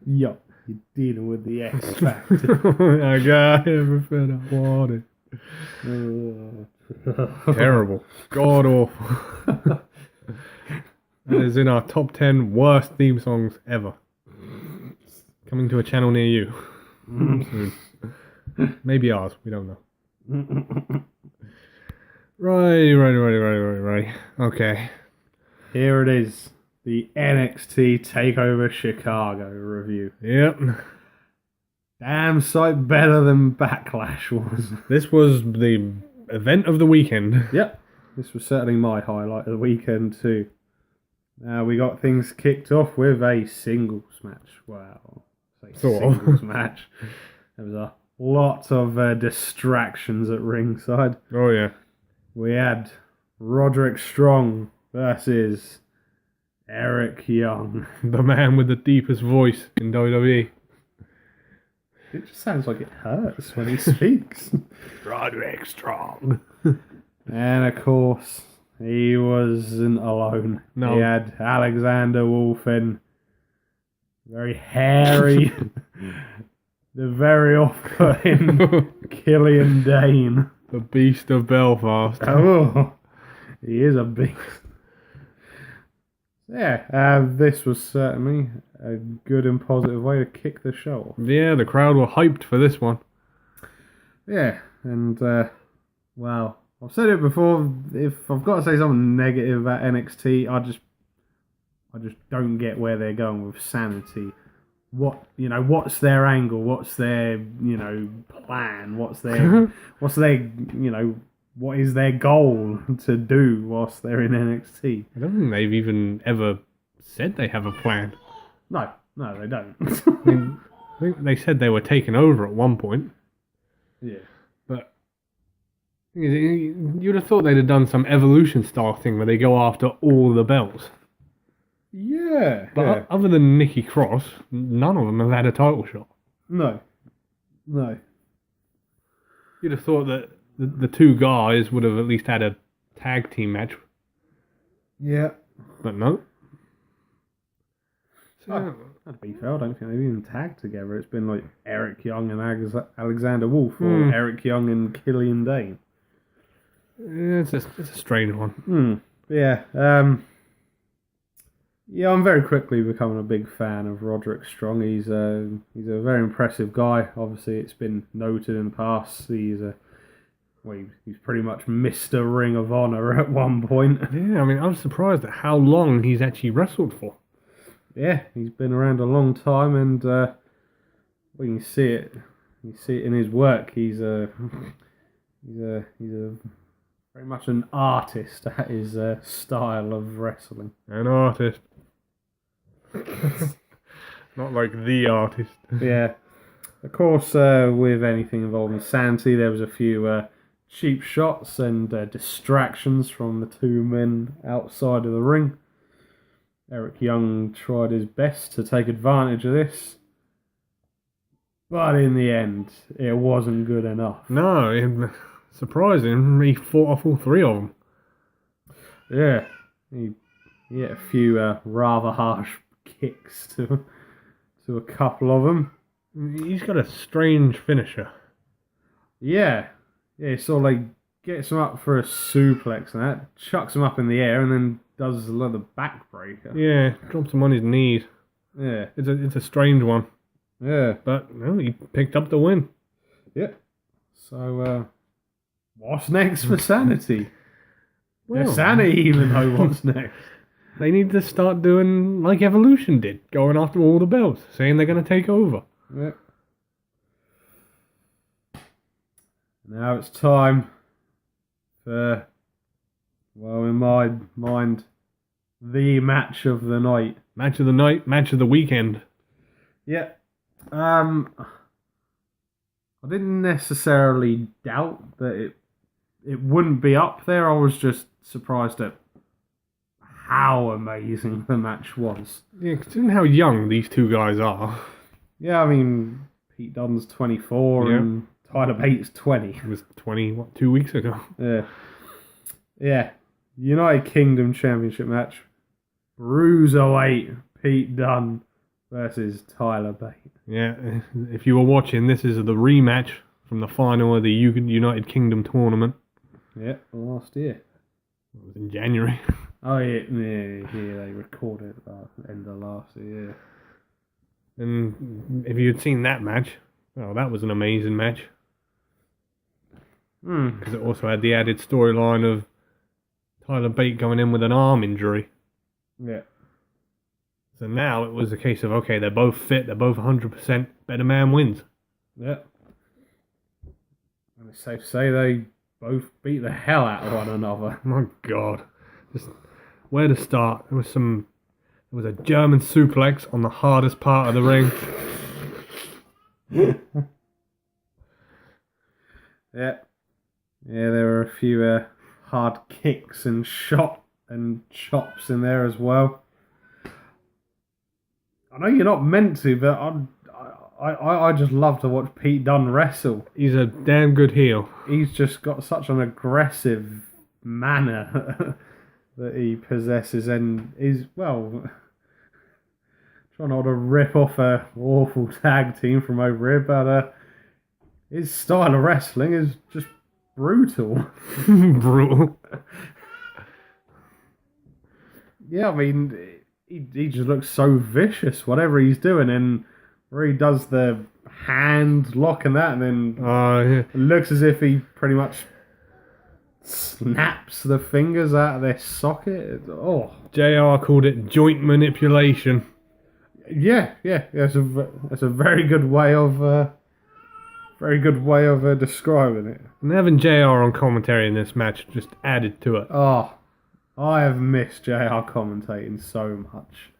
Yo, you're dealing with the X Factor. I got everything I wanted. Terrible. God awful. That is in our top 10 worst theme songs ever. Coming to a channel near you. Soon. Maybe ours, we don't know. Right. Okay. Here it is. The NXT Takeover Chicago review. Yep. Damn sight better than Backlash was. This was the event of the weekend. Yep. This was certainly my highlight of the weekend too. Now we got things kicked off with a singles match. Wow. Singles match. There was a lot of distractions at ringside. Oh yeah. We had Roderick Strong versus Eric Young. The man with the deepest voice in WWE. It just sounds like it hurts when he speaks. Roderick Strong. And of course, he wasn't alone. No. He had Alexander Wolf and very hairy, the very off-putting Killian Dane. The Beast of Belfast. Oh, he is a beast. Yeah, this was certainly a good and positive way to kick the show off. Yeah, the crowd were hyped for this one. Yeah, and, well, I've said it before, if I've got to say something negative about NXT, I just don't get where they're going with Sanity. What's their angle? What's their, plan? What's their, what is their goal to do whilst they're in NXT? I don't think they've even ever said they have a plan. No, they don't. I think they said they were taking over at one point. Yeah. But you'd have thought they'd have done some evolution style thing where they go after all the belts. Yeah. But other than Nikki Cross, none of them have had a title shot. No. You'd have thought that the two guys would have at least had a tag team match. Yeah. But no. So, To be fair, I don't think they've even tagged together. It's been like Eric Young and Alexander Wolf, or Eric Young and Killian Dane. It's a strange one. Yeah. Yeah, I'm very quickly becoming a big fan of Roderick Strong. He's a very impressive guy. Obviously, it's been noted in the past. He's pretty much Mr. Ring of Honor at one point. Yeah, I mean, I was surprised at how long he's actually wrestled for. Yeah, he's been around a long time, and we can see it. You see it in his work. He's a very much an artist at his style of wrestling. An artist. Not like the artist. Yeah. Of course, with anything involving Sanity, there was a few cheap shots and distractions from the two men outside of the ring. Eric Young tried his best to take advantage of this, but in the end, it wasn't good enough. No, surprising, he fought off all three of them. Yeah, he had a few rather harsh kicks to a couple of them. He's got a strange finisher. Yeah, sort of like gets him up for a suplex and that, chucks him up in the air, and then does a lot of backbreaker. Yeah, drops him on his knees. Yeah, it's a strange one. Yeah, but no, he picked up the win. Yeah. So, what's next for Sanity? Well, Sanity even know what's next. They need to start doing like Evolution did, going after all the belts, saying they're going to take over. Yeah. Now it's time for, well, in my mind, the match of the night. Match of the night, match of the weekend. Yeah. I didn't necessarily doubt that it wouldn't be up there. I was just surprised at how amazing the match was. Yeah, considering how young these two guys are. Yeah, I mean, Pete Dunne's 24 and Tyler Bates 20. He was 20, 2 weeks ago? Yeah. United Kingdom Championship match. Bruiserweight Pete Dunne versus Tyler Bate. Yeah, if you were watching, this is the rematch from the final of the United Kingdom tournament. Yeah, last year. It was in January. Oh yeah, they recorded it at the end of last year. And if you had seen that match, well, that was an amazing match. Because it also had the added storyline of Tyler Bate going in with an arm injury. Yeah. So now it was a case of, okay, they're both fit, they're both 100%, better man wins. Yeah. And it's safe to say they both beat the hell out of one another. My God. Just where to start? There was a German suplex on the hardest part of the ring. Yeah. Yeah, there were a few hard kicks and chops in there as well. I know you're not meant to, but I just love to watch Pete Dunne wrestle. He's a damn good heel. He's just got such an aggressive manner that he possesses, and is, well, trying not to rip off a awful tag team from over here, but his style of wrestling is just brutal. Brutal. Yeah, I mean, he just looks so vicious, whatever he's doing, and where he does the hand lock and that, and then Yeah. it looks as if he pretty much snaps the fingers out of their socket. Oh, JR called it joint manipulation. yeah. That's a very good way of describing it. And having JR on commentary in this match just added to it. Oh, I have missed JR commentating so much.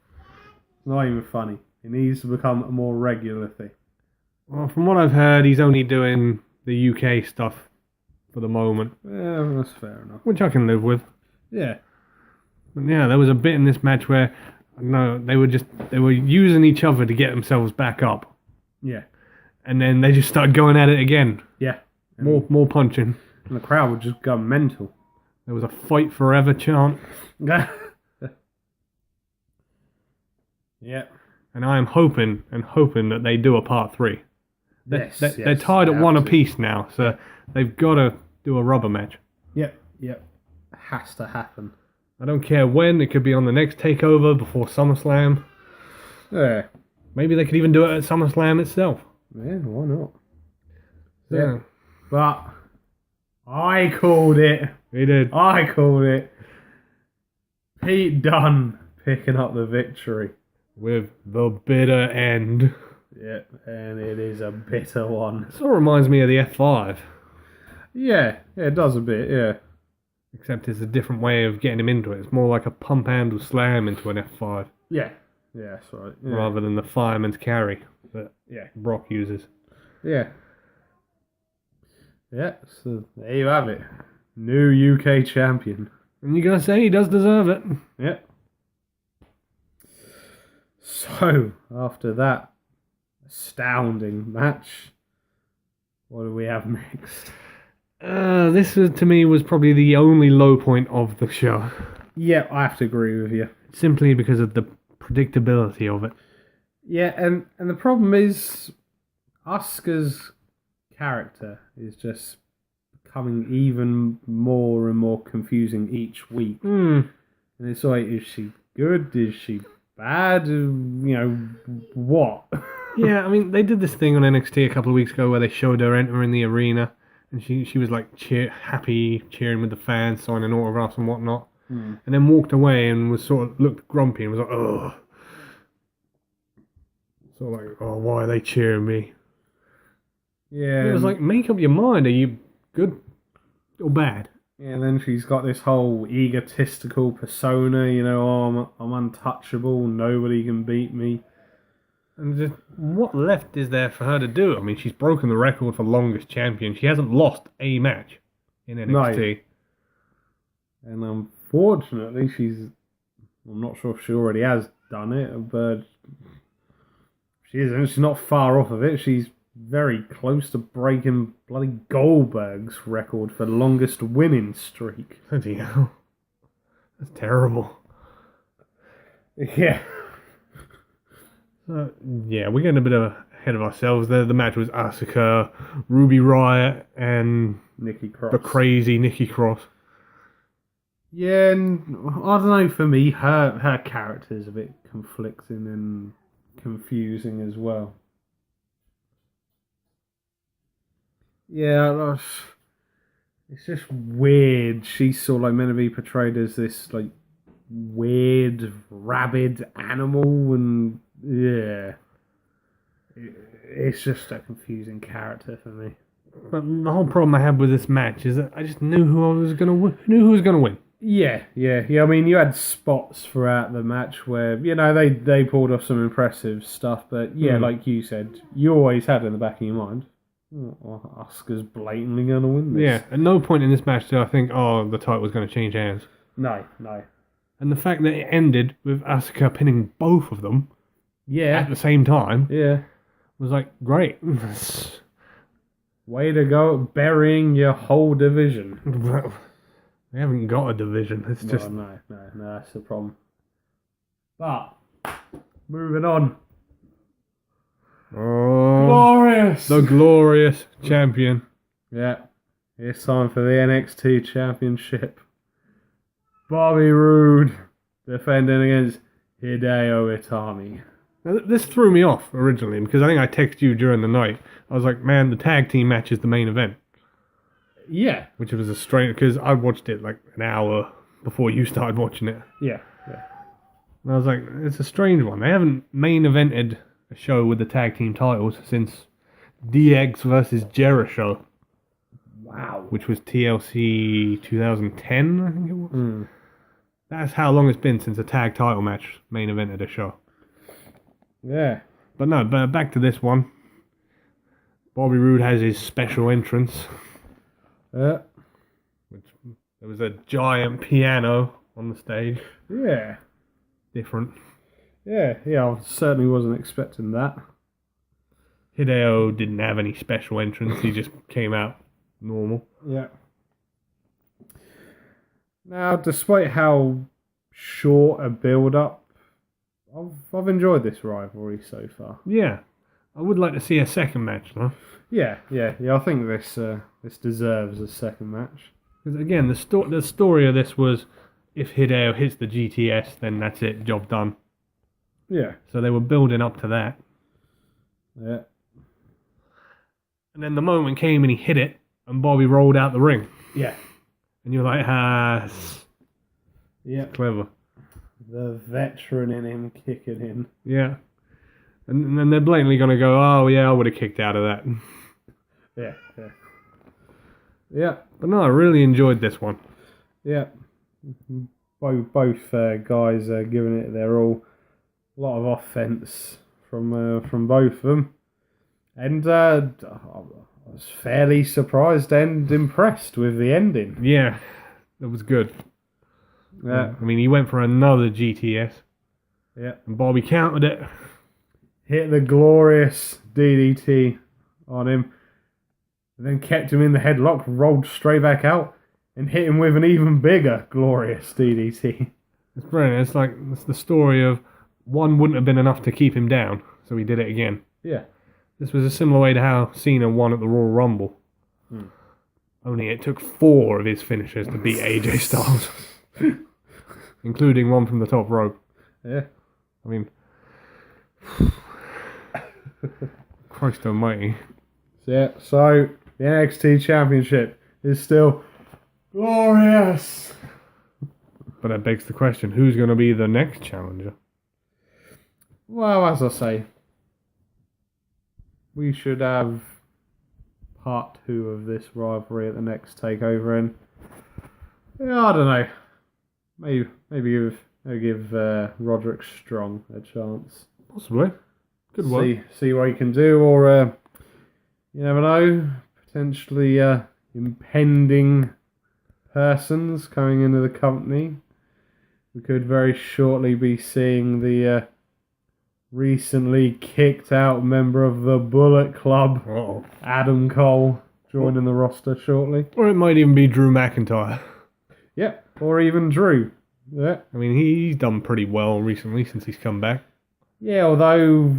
It's not even funny. It needs to become a more regular thing. Well, from what I've heard, he's only doing the UK stuff for the moment, Yeah, that's fair enough. which I can live with. Yeah. But yeah, there was a bit in this match where they were using each other to get themselves back up, Yeah. and then they just started going at it again. Yeah. More punching. And the crowd would just go mental. There was a fight forever chant, Yeah. and I am hoping that they do a part 3. They're tied at one apiece now, so they've got to do a rubber match. Yep. Has to happen. I don't care when. It could be on the next Takeover before SummerSlam. Yeah. Maybe they could even do it at SummerSlam itself. Yeah, why not? Yeah. But I called it. He did. I called it. Pete Dunne picking up the victory. With the bitter end. Yeah, and it is a bitter one. It sort of reminds me of the F5. Yeah, it does a bit, yeah. Except it's a different way of getting him into it. It's more like a pump handle slam into an F5. Yeah, that's right. Yeah. Rather than the fireman's carry that Brock uses. Yeah. Yeah, so there you have it. New UK champion. And you gotta say, he does deserve it. Yeah. So, after that astounding match, what do we have next? This to me was probably the only low point of the show. Yeah, I have to agree with you. Simply because of the predictability of it. Yeah, and the problem is Asuka's character is just becoming even more and more confusing each week. And it's like, is she good? Is she bad? What? Yeah, I mean, they did this thing on NXT a couple of weeks ago where they showed her entering the arena, and she was like happy, cheering with the fans, signing autographs and whatnot, and then walked away and was sort of looked grumpy and was like, ugh. Sort of like, oh, why are they cheering me? Yeah. It was like, make up your mind. Are you good or bad? Yeah, and then she's got this whole egotistical persona, I'm untouchable, nobody can beat me. And just, what left is there for her to do? I mean, she's broken the record for longest champion. She hasn't lost a match in NXT. No. And unfortunately, I'm not sure if she already has done it, but she's not far off of it. She's very close to breaking bloody Goldberg's record for longest winning streak. Bloody hell. That's terrible. Yeah. Yeah, we're getting a bit ahead of ourselves there. The match was Asuka, Ruby Riott, and Nikki Cross. the crazy Nikki Cross. Yeah, and I don't know, for me, her character is a bit conflicting and confusing as well. Yeah, it's just weird. She's sort of like meant to be portrayed as this like weird, rabid animal, and yeah, it's just a confusing character for me. But the whole problem I had with this match is that I just knew who was gonna win. Yeah. I mean, you had spots throughout the match where they pulled off some impressive stuff, but yeah, like you said, you always had in the back of your mind, Asuka's blatantly going to win this. Yeah, at no point in this match did I think, oh, the title was going to change hands. No. And the fact that it ended with Asuka pinning both of them Yeah. at the same time Yeah. was like, great. Way to go at burying your whole division. They haven't got a division. It's just... No, that's the problem. But, moving on. Oh, Glorious! the glorious champion. Yeah. It's time for the NXT Championship. Bobby Roode defending against Hideo Itami. Now, this threw me off originally because I think I texted you during the night. I was like, man, the tag team match is the main event. Yeah. Which was a strange... Because I watched it like an hour before you started watching it. Yeah. And I was like, it's a strange one. They haven't main evented a show with the tag team titles since DX versus Jericho. Wow. Which was TLC 2010, I think it was. That's how long it's been since a tag title match main evented a show. Yeah. But no, back to this one. Bobby Roode has his special entrance. There was a giant piano on the stage. Yeah. Different. Yeah, I certainly wasn't expecting that. Hideo didn't have any special entrance. He just came out normal. Yeah. Now, despite how short a build-up, I've enjoyed this rivalry so far. Yeah. I would like to see a second match, though. Yeah. I think this deserves a second match. Because again, the story of this was, if Hideo hits the GTS, then that's it, job done. Yeah. So they were building up to that. Yeah. And then the moment came and he hit it, and Bobby rolled out the ring. Yeah. And you're like, Yeah. Clever. The veteran in him kicking in. Yeah. And then they're blatantly going to go, oh yeah, I would have kicked out of that. Yeah. But no, I really enjoyed this one. Yeah. Both guys are giving it their all. A lot of offense from both of them. And I was fairly surprised and impressed with the ending. Yeah, that was good. Yeah. I mean, he went for another GTS. Yeah. And Bobby countered it. Hit the glorious DDT on him. And then kept him in the headlock, rolled straight back out, and hit him with an even bigger glorious DDT. It's brilliant. It's the story of one wouldn't have been enough to keep him down, so he did it again. Yeah. This was a similar way to how Cena won at the Royal Rumble. Only it took 4 of his finishers to beat AJ Styles. Including one from the top rope. Yeah. I mean... Christ almighty. So the NXT Championship is still glorious. But that begs the question, who's going to be the next challenger? Well, as I say, we should have part 2 of this rivalry at the next Takeover, and yeah, I don't know. Maybe give Roderick Strong a chance. Possibly. Good work. See what he can do, or you never know. Potentially impending persons coming into the company. We could very shortly be seeing the recently kicked out member of the Bullet Club, Adam Cole, joining the roster shortly. Or it might even be Drew McIntyre. Yeah, or even Drew. Yeah. I mean, he's done pretty well recently since he's come back. Yeah, although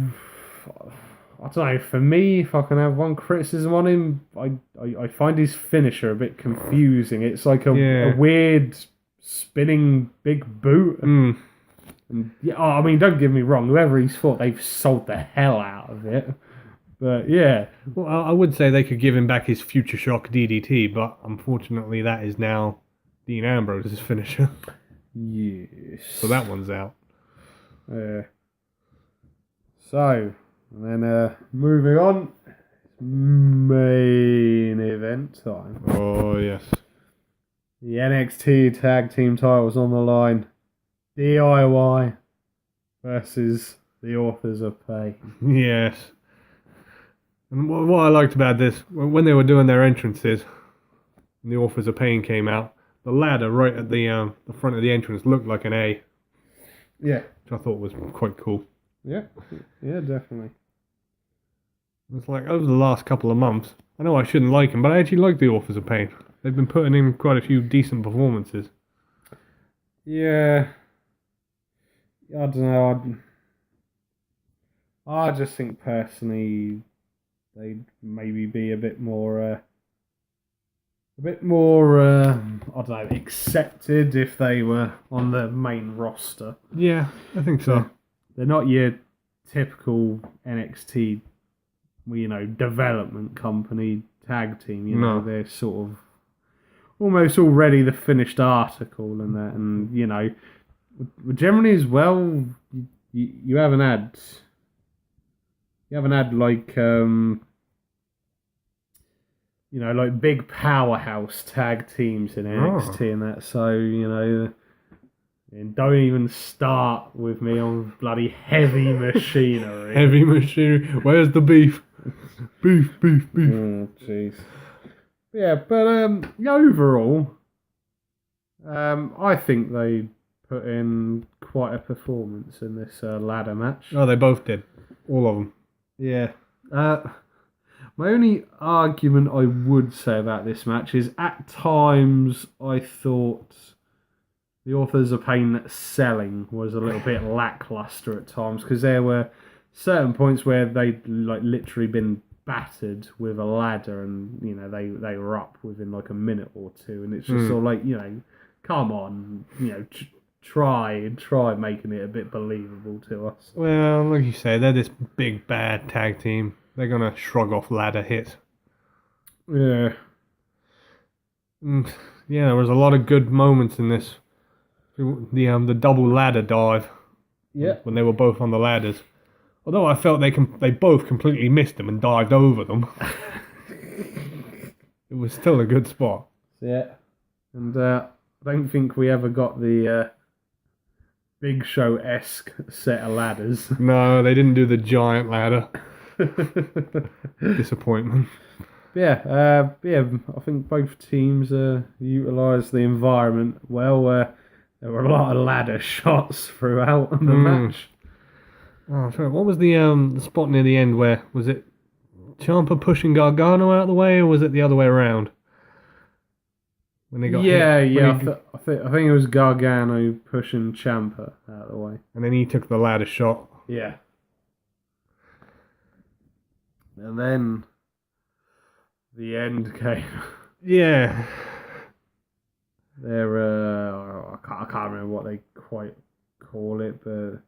I don't know. For me, if I can have one criticism on him, I find his finisher a bit confusing. It's like a Yeah. weird spinning big boot. Mm. And yeah, I mean, don't get me wrong. Whoever he's fought, they've sold the hell out of it. But yeah, Well, I would say they could give him back his Future Shock DDT, but unfortunately that is now Dean Ambrose's finisher. yes. So that one's out. So, and then moving on, main event time. Oh, yes. The NXT tag team titles on the line. DIY versus the Authors of Pain. Yes. And what I liked about this, when they were doing their entrances, and the Authors of Pain came out, the ladder right at the front of the entrance looked like an A, Yeah. which I thought was quite cool. Yeah, definitely. It's like, over the last couple of months, I know I shouldn't like them, but I actually like the Authors of Pain. They've been putting in quite a few decent performances. Yeah. I don't know. I just think personally they'd maybe be a bit more, I don't know, accepted if they were on the main roster. Yeah, I think so. They're not your typical NXT, development company tag team. No. They're sort of almost already the finished article and that, and generally as well, you haven't had like like big powerhouse tag teams in NXT and that. So and don't even start with me on bloody heavy machinery. Heavy machinery. Where's the beef? Beef. Oh, jeez. Yeah, but overall, I think they put in quite a performance in this ladder match. Oh, they both did. All of them. Yeah. My only argument I would say about this match is at times I thought the Authors of Pain selling was a little bit lackluster at times because there were certain points where they'd literally been battered with a ladder and they were up within like a minute or two, and it's just sort of like come on, try making it a bit believable to us. Well, like you say, they're this big bad tag team. They're gonna shrug off ladder hits. Yeah. Yeah, there was a lot of good moments in this. The double ladder dive. Yeah. When they were both on the ladders. Although I felt they both completely missed them and dived over them. It was still a good spot. Yeah. And I don't think we ever got the Big Show-esque set of ladders. No, they didn't do the giant ladder. Disappointment. Yeah, I think both teams utilised the environment well. There were a lot of ladder shots throughout the match. Oh, sorry. What was the spot near the end where, was it Ciampa pushing Gargano out of the way, or was it the other way around? When they got hit? I think it was Gargano pushing Ciampa out of the way. And then he took the ladder shot. Yeah. And then the end came. Yeah. I can't remember what they quite call it, but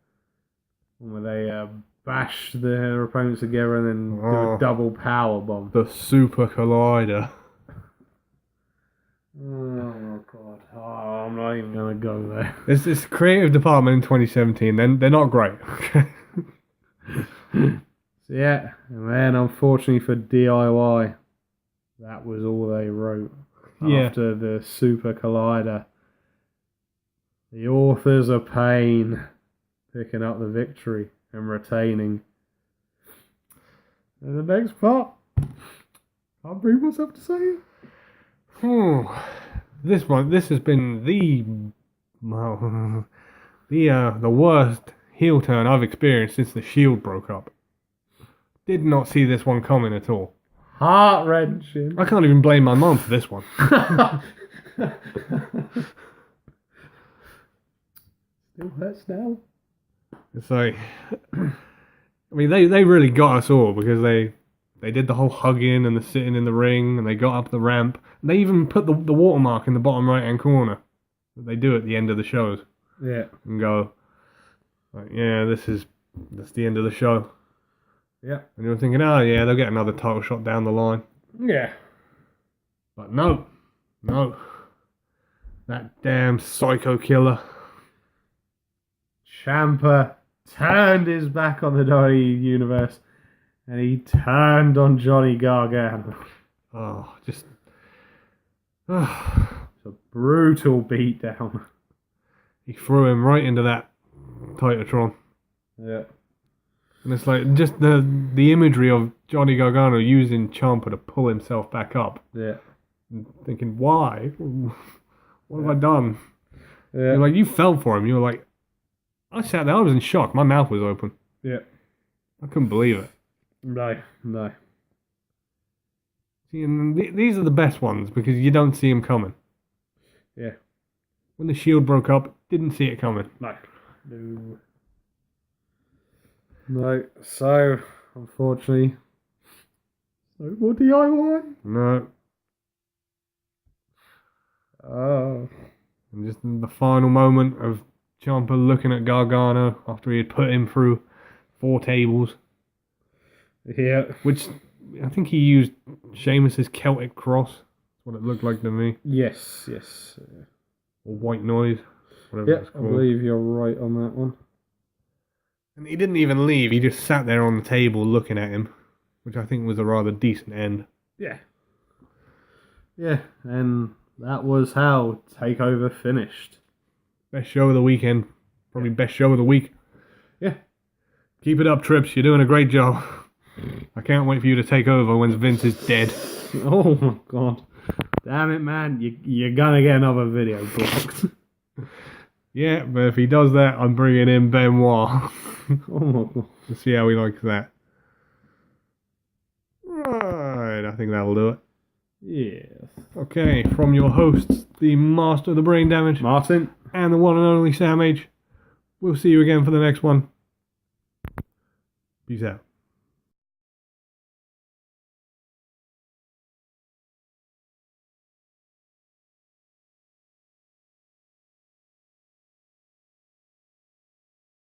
when they bash their opponents together and then do a double power bomb. The Super Collider. Oh god! Oh, I'm not even gonna go there. It's creative department in 2017. Then they're not great. Yeah, and then unfortunately for DIY, that was all they wrote. After the Super Collider, the Authors of Pain picking up the victory and retaining. And the next part, I'll bring myself to say it. This has been the worst heel turn I've experienced since the Shield broke up. Did not see this one coming at all. Heart-wrenching. I can't even blame my mum for this one. Still hurts now. It's like, I mean, they really got us all because they did the whole hugging and the sitting in the ring and they got up the ramp. And they even put the watermark in the bottom right hand corner that they do at the end of the shows. Yeah. And go, like, yeah, that's the end of the show. Yeah. And you're thinking, oh yeah, they'll get another title shot down the line. Yeah. But no. That damn psycho killer. Ciampa turned his back on the WWE Universe and he turned on Johnny Gargano. Oh, just... It's a brutal beatdown. He threw him right into that Titatron. Yeah. And it's like, just the imagery of Johnny Gargano using Ciampa to pull himself back up. Yeah. And thinking, why? What have I done? Yeah. You're like, you fell for him. You were like, I sat there, I was in shock. My mouth was open. Yeah. I couldn't believe it. No. See, and these are the best ones because you don't see them coming. Yeah. When the Shield broke up, didn't see it coming. No. So, unfortunately, what do I want? No. Oh. And just the final moment of Ciampa looking at Gargano after he had put him through 4 tables. Yeah. Which, I think he used Sheamus's Celtic Cross. That's what it looked like to me. Yes. Or White Noise. Whatever Yeah, it's I called. believe you're right on that one. And he didn't even leave. He just sat there on the table looking at him. Which I think was a rather decent end. Yeah. Yeah, and that was how Takeover finished. Best show of the weekend. Probably best show of the week. Yeah. Keep it up, Trips. You're doing a great job. I can't wait for you to take over when Vince is dead. Oh my god. Damn it, man. You're gonna get another video blocked. Yeah, but if he does that, I'm bringing in Benoit. Oh my god. Let's see how he likes that. Right, I think that'll do it. Yes. Okay, from your hosts, the master of the brain damage, Martin. and the one and only Sam H. We'll see you again for the next one. Peace out.